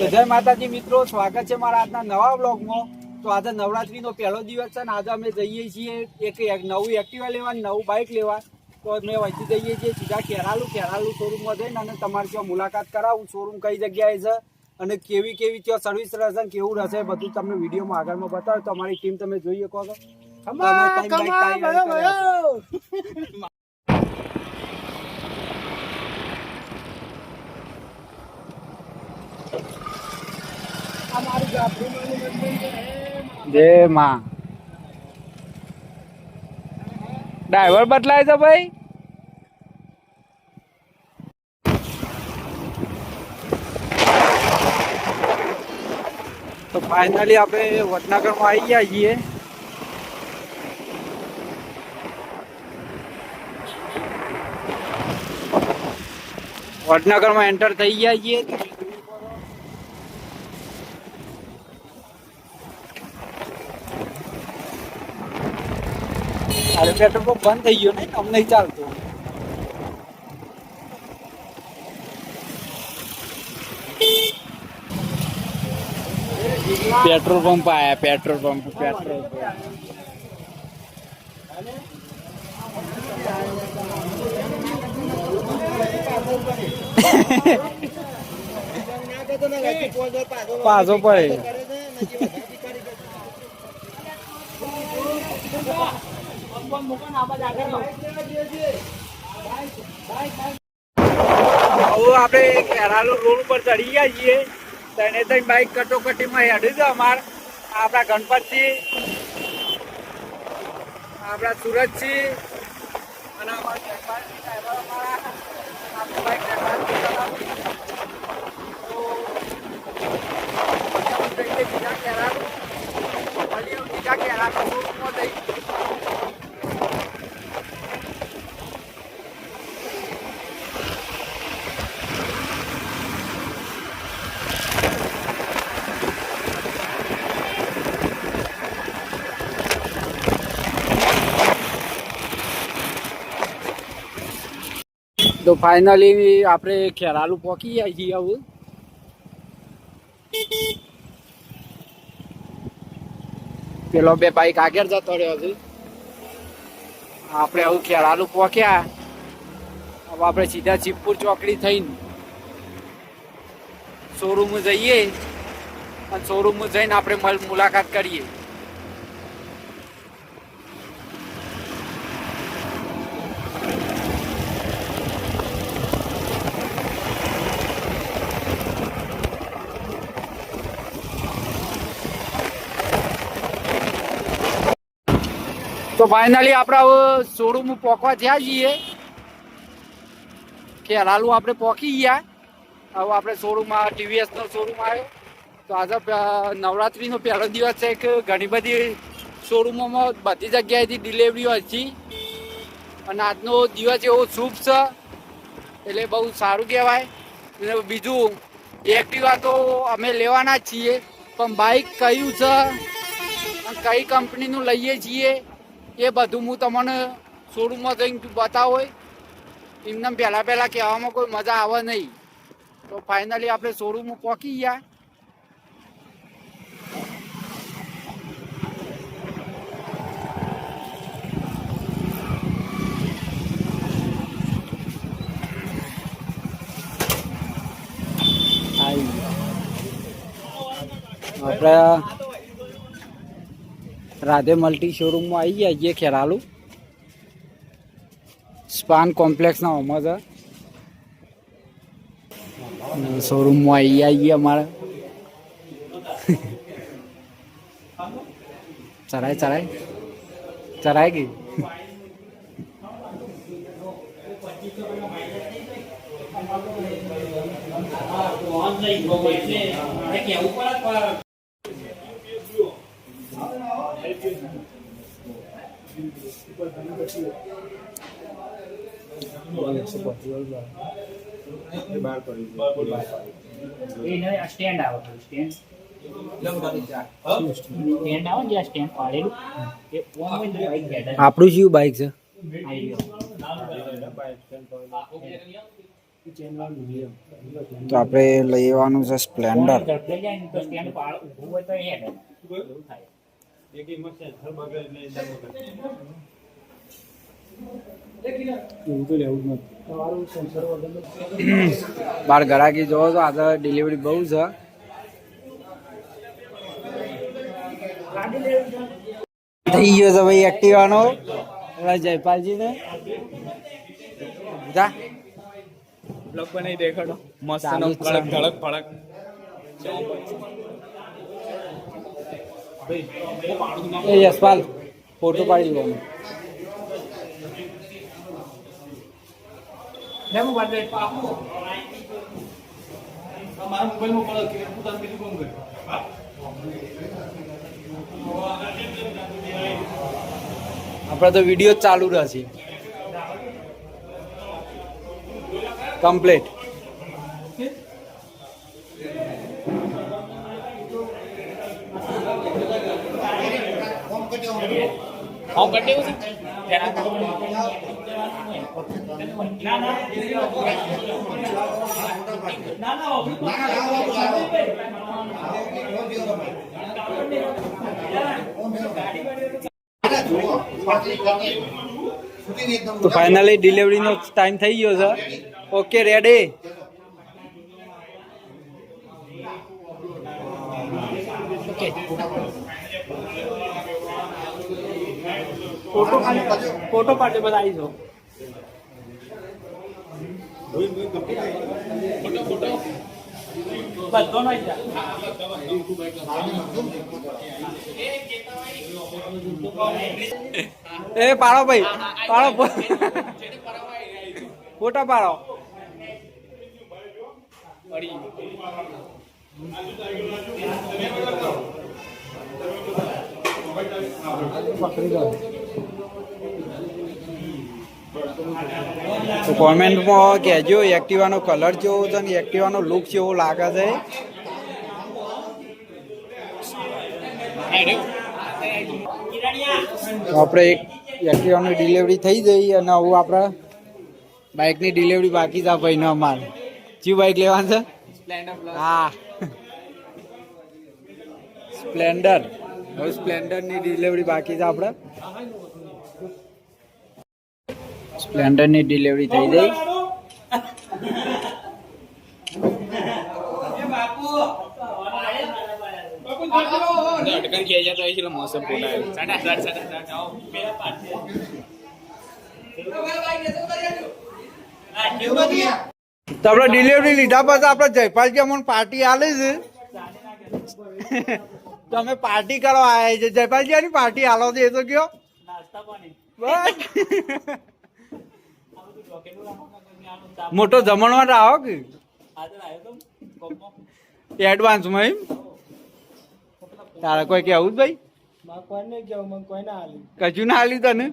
તો જય માતાજી મિત્રો, સ્વાગત છે મારા આજના નવા બ્લોગમાં. તો આજે નવરાત્રીનો પહેલો દિવસ છે ને આજે અમે જઈએ છીએ એક નવું એક્ટિવા લેવા, નવું બાઇક લેવા. તો અમે વહીથી જઈએ છીએ સીધા ખેરાલુ શોરૂમમાં જઈને અને તમારી ત્યાં મુલાકાત કરાવું. શોરૂમ કઈ જગ્યાએ છે અને કેવી ત્યાં સર્વિસ રહેશે, કેવું રહેશે બધું તમને વિડીયોમાં આગળમાં બતાવે. તો અમારી ટીમ તમે જોઈ શકો છો. જય માં. ડ્રાઈવર બદલાય છે ભાઈ. તો ફાઇનલી આપણે વડનગરમાં આવી ગયા છીએ. વડનગરમાં એન્ટર થઈ ગયા છીએ. અરે પેટ્રોલ પંપ બંધ થઈ ગયો ને, આમ નહીં ચાલતું. પેટ્રોલ પંપ આયા, પેટ્રોલ પંપ. પાછો પડે. આપણે ખેરાલુ રોડ ઉપર ચડી ગયા છીએ. તને બાઈક કટોકટીમાં હેડ્યું છે અમાર. આપણા ગણપતજી, આપણા સુરતજી અને તો ફાઇનલી આપણે ખેરાલુ પહોંચી જાય છીએ. હવે પેલો બે બાઈક આગળ જતો રહ્યો છે. આપણે હવે ખેરાલુ પહોંચ્યા. હવે આપણે સીધા ચીપપુર ચોકડી થઈને શોરૂમ જઈએ અને શોરૂમ જઈને આપણે મુલાકાત કરીએ. તો ફાઇનલી આપણે હવે શોરૂમ પહોંચવા થયા છીએ. ખેરાલુ આપણે પહોંચી ગયા. હવે આપણે શોરૂમમાં ટીવીએસનો શોરૂમ આવ્યો. તો આજે નવરાત્રીનો પહેલો દિવસ છે. કે ઘણી બધી શોરૂમોમાં બધી જગ્યાએથી ડિલિવરીઓ હતી અને આજનો દિવસ એવો શુભ છે એટલે બહુ સારું કહેવાય. બીજું એક્ટિવા તો અમે લેવાના જ છીએ, પણ બાઇક કયું છે અને કઈ કંપનીનું લઈએ છીએ એ બધું હું તમને શોરૂમમાં જઈને બતાવો. એમને પહેલાં કહેવામાં કોઈ મજા આવે નહીં. તો ફાઇનલી આપણે શોરૂમમાં પહોંચી ગયા. આપણે રાધે મલ્ટી શોરૂમમાં આવી ગયા છીએ ખેરાલુ. સ્પાન કોમ્પ્લેક્સના ઓમાં છે. શોરૂમમાં આવી ગયા અમારે. ચરાય ગઈ. સ્ટેન્ડ આવે આપણું શું બાઈક છે? તો આપણે લઈ આવવાનું છે સ્પ્લેન્ડર. ઝડપે જાય ને તો સ્ટેન્ડ પાડ ઊભું હોય તો એ હેડે એવું થાય. બાર ગરાકી જોવો તો આજે ડિલિવરી બહુ છે. થઈ ગયો છે ભાઈ એક્ટિવાનો જયપાલજી ને જા બ્લોગ બનાવી દેખાડો મસ્ત ચાલુ જ છે. ધડક ફડક એ યશપાલ ફોટો પાડી લેવાનો. આપણે તો વિડીયો ચાલુ રહેશે કમ્પ્લીટ. હા કટેવું છે તો ફાઇનલી ડિલિવરીનો ટાઈમ થઈ ગયો છે. Okay ready. ફોટો પાડે બધા આવી જાઓ બધો નહીં એ પાડો ભાઈ પાડો ફોટા પાડો. તો કોમેન્ટમાં કહેજો એક્ટિવાનો કલર કેવો છે ને એક્ટિવાનો લુક કેવો લાગે છે. તો આપણે એક એક્ટિવાની ડિલિવરી થઈ જઈ અને હવે આપણે બાઇકની ડિલિવરી બાકી છે ભાઈ. ન અમારે કયું બાઇક લેવાનું છે? હા સ્પ્લેન્ડર. હવે સ્પ્લેન્ડરની ડિલિવરી બાકી છે. આપણે સ્પ્લેન્ડરની ડિલિવરી થઈ ગઈ. અટકન ખેંચા તો એટલે મોસમ ફોટા જાઓ તો આપણે ડિલિવરી લીધા પછી આપણે જયપાલજી અમને પાર્ટી આલે છે. તો અમે પાર્ટી કરવા આવ્યા છે. જયપાલજી આની પાર્ટી આલો છે એ તો કયો મોટો જમણવાર આવો કે એડવાન્સમાં એમ તારે કોઈ કેવું જ ભાઈ કશું ના હાલ્યું તને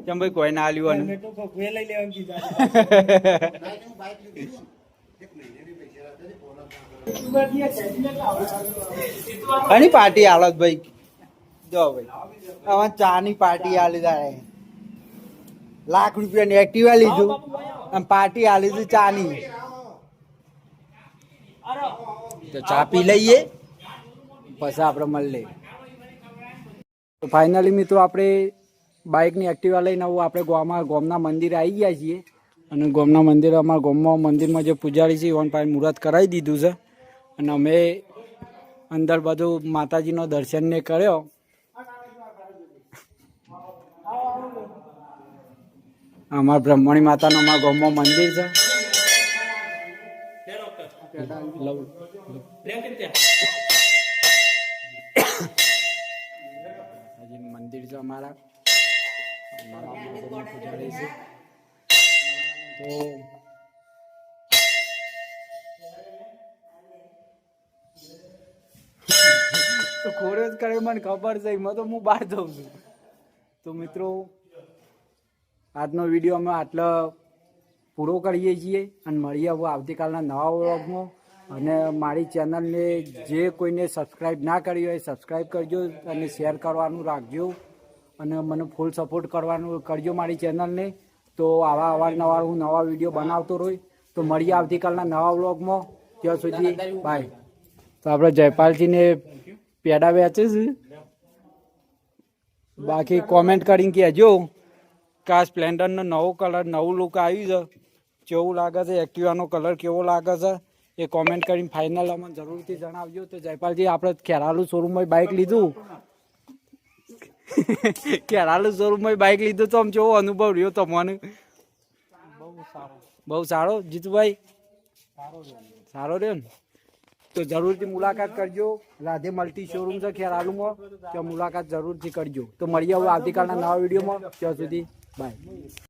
કેમ ભાઈ કોઈ ના હાલ્યું આની પાર્ટી હાલત ભાઈ જો ભાઈ આમાં ચા ની પાર્ટી આલી તારે ₹1,00,000 ની એક્ટિવા લીધું અને પાર્ટી આલી હતી ચા ની. તો ચા પી લઈએ પછી આપણે મળીએ. તો ફાઇનલી મિત્રો આપણે બાઇકની એક્ટિવા લઈને આવું આપણે ગામના મંદિરે આવી ગયા છીએ. અને ગામના મંદિરે અમારા ગામમાં મંદિરમાં જે પૂજારી છે એવન પાસે મુહૂર્ત કરાવી દીધું છે. અને અમે અંદર બધું માતાજીનો દર્શન ને કર્યો. અમારા બ્રહ્મણી માતાનું અમારા ગામમાં મંદિર છે. મંદિર છે અમારા પૂજારી છે. તો ખોડે જ કરે મને ખબર છે એમાં તો હું બહાર જાઉં છું. તો મિત્રો આજનો વિડીયો અમે આટલો પૂરો કરીએ છીએ અને મળીએ હવે આવતીકાલના નવા વ્લોગમાં. અને મારી ચેનલને જે કોઈને સબસ્ક્રાઈબ ના કરી હોય સબસ્ક્રાઈબ કરજો અને શેર કરવાનું રાખજો અને મને ફૂલ સપોર્ટ કરવાનું કરજો મારી ચેનલને. તો આવા અવારનવાર હું નવા વિડીયો બનાવતો રહીશ. તો મળીએ આવતીકાલના નવા વ્લોગમાં. ત્યાં સુધી બાય. તો આપણે જયપાલજીને પેડા વેચે છે. બાકી કોમેન્ટ કરીને કહેજો કે આ સ્પ્લેન્ડરનો નવો કલર નવું લુક આવ્યું છે, કેવું લાગે છે, એક્ટિવાનો કલર કેવો લાગે છે એ કોમેન્ટ કરીને ફાઇનલ અમને જરૂરથી જણાવજો. તો જયપાલજી આપણે ખેરાલુ શોરૂમમાં બાઇક લીધું ખેરાલુ શોરૂમમાં બાઇક લીધું તો આમ કેવો અનુભવ રહ્યો તમને? બહુ સારો જીતુભાઈ, સારો રહ્યો ને? તો જરૂરથી મુલાકાત કરજો. રાધે મલ્ટી શોરૂમ છે ખેરાલુમાં, ત્યાં મુલાકાત જરૂરથી કરજો. તો મળીએ હવે આવતીકાલના નવા વિડીયોમાં. ત્યાં સુધી બાય.